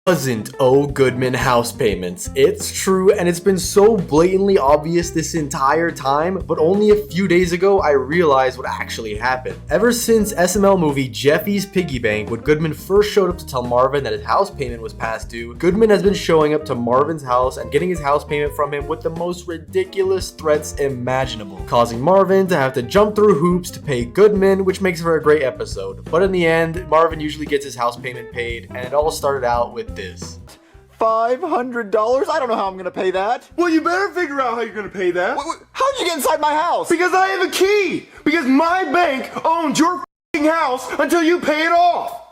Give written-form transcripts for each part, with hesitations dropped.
Doesn't owe Goodman house payments. It's true, and it's been so blatantly obvious this entire time, but only a few days ago I realized what actually happened. Ever since SML movie Jeffy's Piggy Bank, when Goodman first showed up to tell Marvin that his house payment was past due, Goodman has been showing up to Marvin's house and getting his house payment from him with the most ridiculous threats imaginable, causing Marvin to have to jump through hoops to pay Goodman, which makes for a great episode. But in the end, Marvin usually gets his house payment paid, and it all started out with this. $500? I don't know how I'm gonna pay that. Well, you better figure out how you're gonna pay that. How'd you get inside my house? Because I have a key! Because my bank owns your f***ing house until you pay it off!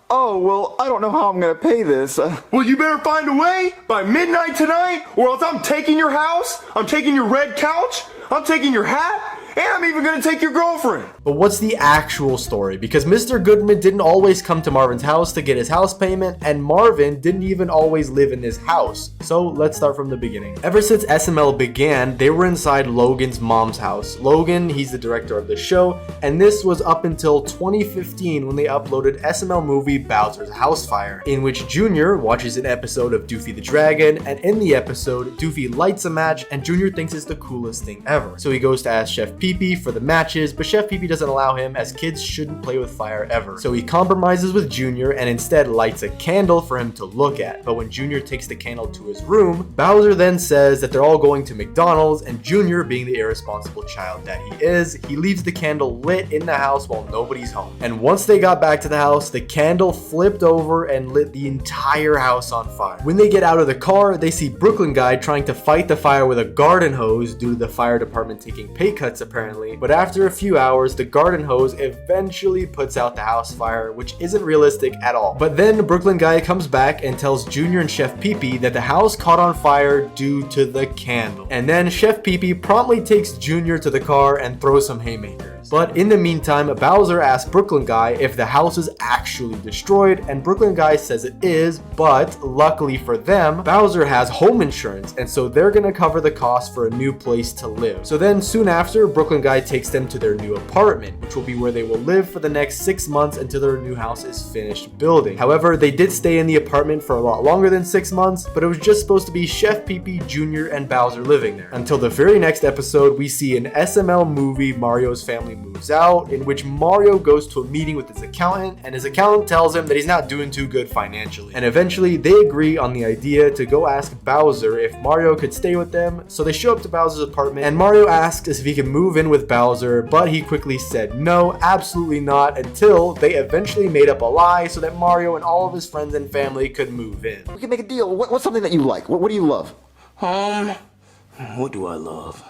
Well, I don't know how I'm gonna pay this. Well, you better find a way by midnight tonight, or else I'm taking your house, I'm taking your red couch, I'm taking your hat, and I'm even gonna take your girlfriend. But what's the actual story? Because Mr. Goodman didn't always come to Marvin's house to get his house payment, and Marvin didn't even always live in this house. So let's start from the beginning. Ever since SML began, they were inside Logan's mom's house. Logan, he's the director of the show, and this was up until 2015 when they uploaded SML movie Bowser's House Fire, in which Junior watches an episode of Doofy the Dragon, and in the episode, Doofy lights a match, and Junior thinks it's the coolest thing ever. So he goes to ask Chef Pee-Pee for the matches, but Chef Pee-Pee doesn't allow him, as kids shouldn't play with fire ever. So he compromises with Junior and instead lights a candle for him to look at. But when Junior takes the candle to his room, Bowser then says that they're all going to McDonald's, and Junior, being the irresponsible child that he is, he leaves the candle lit in the house while nobody's home. And once they got back to the house, the candle flipped over and lit the entire house on fire. When they get out of the car, they see Brooklyn Guy trying to fight the fire with a garden hose due to the fire department taking pay cuts apparently. But after a few hours, the garden hose eventually puts out the house fire, which isn't realistic at all. But then Brooklyn Guy comes back and tells Junior and Chef Pee-Pee that the house caught on fire due to the candle. And then Chef Pee-Pee promptly takes Junior to the car and throws some haymakers. But in the meantime, Bowser asks Brooklyn Guy if the house is actually destroyed, and Brooklyn Guy says it is, but luckily for them, Bowser has home insurance, and so they're gonna cover the cost for a new place to live. So then soon after, Brooklyn Guy takes them to their new apartment, which will be where they will live for the next 6 months until their new house is finished building. However, they did stay in the apartment for a lot longer than 6 months, but it was just supposed to be Chef Pee-Pee, Junior, and Bowser living there. Until the very next episode, we see an SML movie, Mario's Family Moves Out, in which Mario goes to a meeting with his accountant, and his accountant tells him that he's not doing too good financially. And eventually, they agree on the idea to go ask Bowser if Mario could stay with them. So they show up to Bowser's apartment, and Mario asks if he can move in with Bowser, but he quickly said no, absolutely not, until they eventually made up a lie so that Mario and all of his friends and family could move in. We can make a deal. What's something that you like? What do you love? What do I love?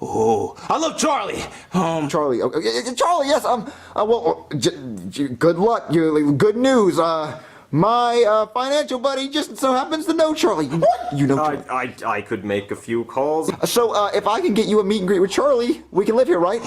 Oh, I love Charlie. Charlie. Okay, Charlie, yes. Good luck. Good news. My financial buddy just so happens to know Charlie. What? You know Charlie. I could make a few calls. So, if I can get you a meet and greet with Charlie, we can live here, right?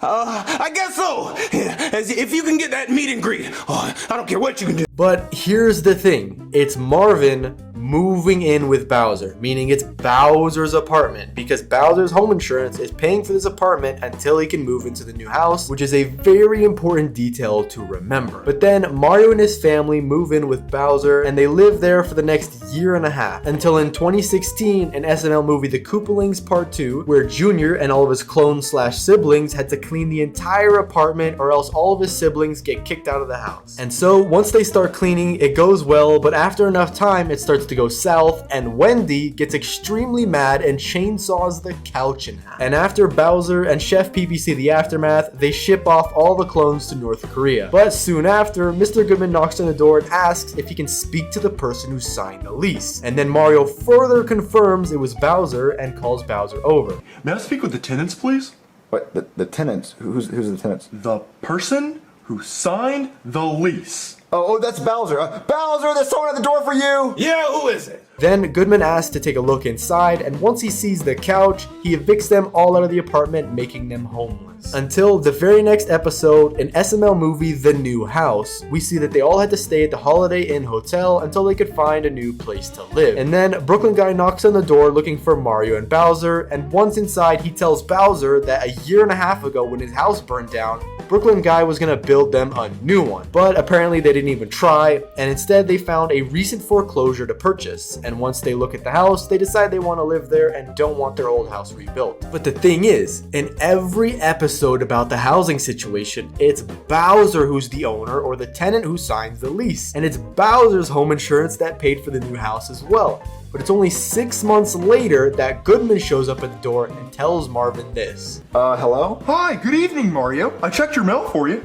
I guess so. If you can get that meet and greet, I don't care what you can do. But here's the thing, it's Marvin moving in with Bowser, meaning it's Bowser's apartment, because Bowser's home insurance is paying for this apartment until he can move into the new house, which is a very important detail to remember. But then Mario and his family move in with Bowser, and they live there for the next year and a half, until in 2016, an SML movie The Koopalings Part 2, where Junior and all of his clones/siblings had to clean the entire apartment, or else all of his siblings get kicked out of the house. And so once they start cleaning, it goes well, but after enough time, it starts to go south, and Wendy gets extremely mad and chainsaws the couch in half. And after Bowser and Chef Pee-Pee see the aftermath, they ship off all the clones to North Korea. But soon after, Mr. Goodman knocks on the door and asks if he can speak to the person who signed the lease. And then Mario further confirms it was Bowser and calls Bowser over. May I speak with the tenants, please? What? The tenants? Who's the tenants? The person who signed the lease. Oh, that's Bowser. Bowser, there's someone at the door for you! Yeah, who is it? Then Goodman asks to take a look inside, and once he sees the couch, he evicts them all out of the apartment, making them homeless. things. Until the very next episode, in SML movie The New House, we see that they all had to stay at the Holiday Inn Hotel until they could find a new place to live. And then Brooklyn guy knocks on the door looking for Mario and Bowser, and once inside he tells Bowser that a year and a half ago when his house burned down, Brooklyn guy was gonna build them a new one. But apparently they didn't even try, and instead they found a recent foreclosure to purchase. And once they look at the house, they decide they want to live there and don't want their old house rebuilt. But the thing is, in every episode about the housing situation, it's Bowser who's the owner or the tenant who signs the lease. And it's Bowser's home insurance that paid for the new house as well. But it's only 6 months later that Goodman shows up at the door and tells Marvin this. Hello? Hi, good evening, Mario. I checked your mail for you.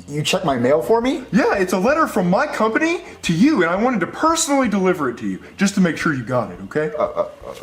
You checked my mail for me? Yeah, it's a letter from my company to you, and I wanted to personally deliver it to you, just to make sure you got it, okay?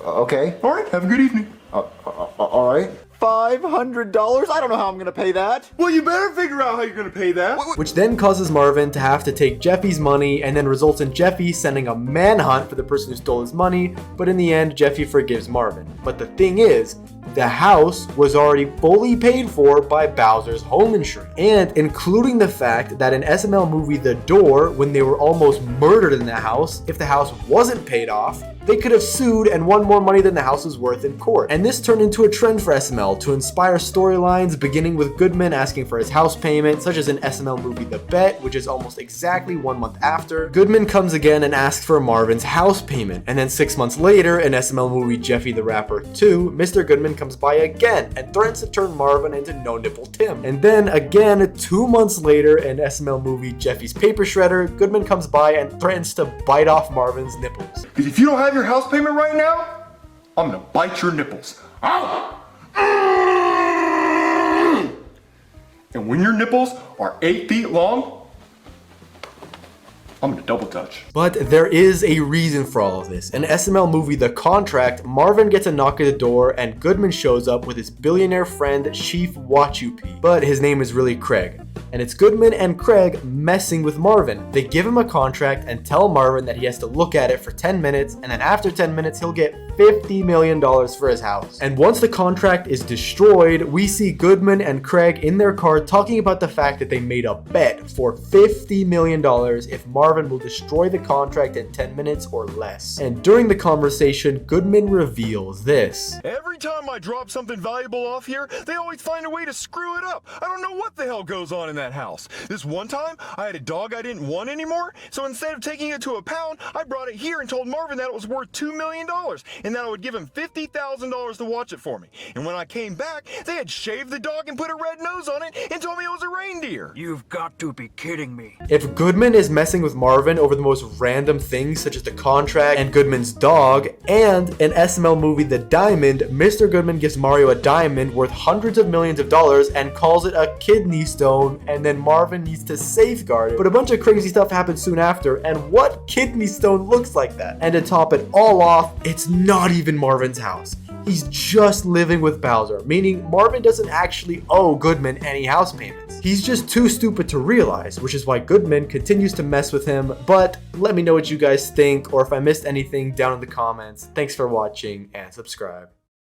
Okay. All right, have a good evening. All right. $500? I don't know how I'm gonna pay that. Well, you better figure out how you're gonna pay that. Which then causes Marvin to have to take Jeffy's money and then results in Jeffy sending a manhunt for the person who stole his money, but in the end, Jeffy forgives Marvin. But the thing is, the house was already fully paid for by Bowser's home insurance. And including the fact that in SML movie The Door, when they were almost murdered in the house, if the house wasn't paid off, they could have sued and won more money than the house was worth in court. And this turned into a trend for SML to inspire storylines, beginning with Goodman asking for his house payment, such as in SML movie The Bet, which is almost exactly 1 month after. Goodman comes again and asks for Marvin's house payment. And then 6 months later, in SML movie Jeffy the Rapper 2, Mr. Goodman comes by again and threatens to turn Marvin into No Nipple Tim. And then again, 2 months later, in SML movie Jeffy's Paper Shredder, Goodman comes by and threatens to bite off Marvin's nipples. Because if you don't have your house payment right now, I'm gonna bite your nipples. Ow! And when your nipples are 8 feet long, I'm gonna double touch. But there is a reason for all of this. In SML movie The Contract, Marvin gets a knock at the door and Goodman shows up with his billionaire friend Chief Wachupi. But his name is really Craig. And it's Goodman and Craig messing with Marvin. They give him a contract and tell Marvin that he has to look at it for 10 minutes, and then after 10 minutes he'll get $50 million for his house. And once the contract is destroyed, we see Goodman and Craig in their car talking about the fact that they made a bet for $50 million if Marvin will destroy the contract in 10 minutes or less. And during the conversation, Goodman reveals this. Every time I drop something valuable off here, they always find a way to screw it up. I don't know what the hell goes on in that house. This one time, I had a dog I didn't want anymore, so instead of taking it to a pound, I brought it here and told Marvin that it was worth $2 million, and that I would give him $50,000 to watch it for me. And when I came back, they had shaved the dog and put a red nose on it and told me it was a reindeer. You've got to be kidding me. If Goodman is messing with Marvin over the most random things such as the contract and Goodman's dog, and in SML movie The Diamond, Mr. Goodman gives Mario a diamond worth hundreds of millions of dollars and calls it a kidney stone, and then Marvin needs to safeguard it. But a bunch of crazy stuff happens soon after, and what kidney stone looks like that? And to top it all off, it's not even Marvin's house. He's just living with Bowser, meaning Marvin doesn't actually owe Goodman any house payments. He's just too stupid to realize, which is why Goodman continues to mess with him. But let me know what you guys think, or if I missed anything down in the comments. Thanks for watching, and subscribe.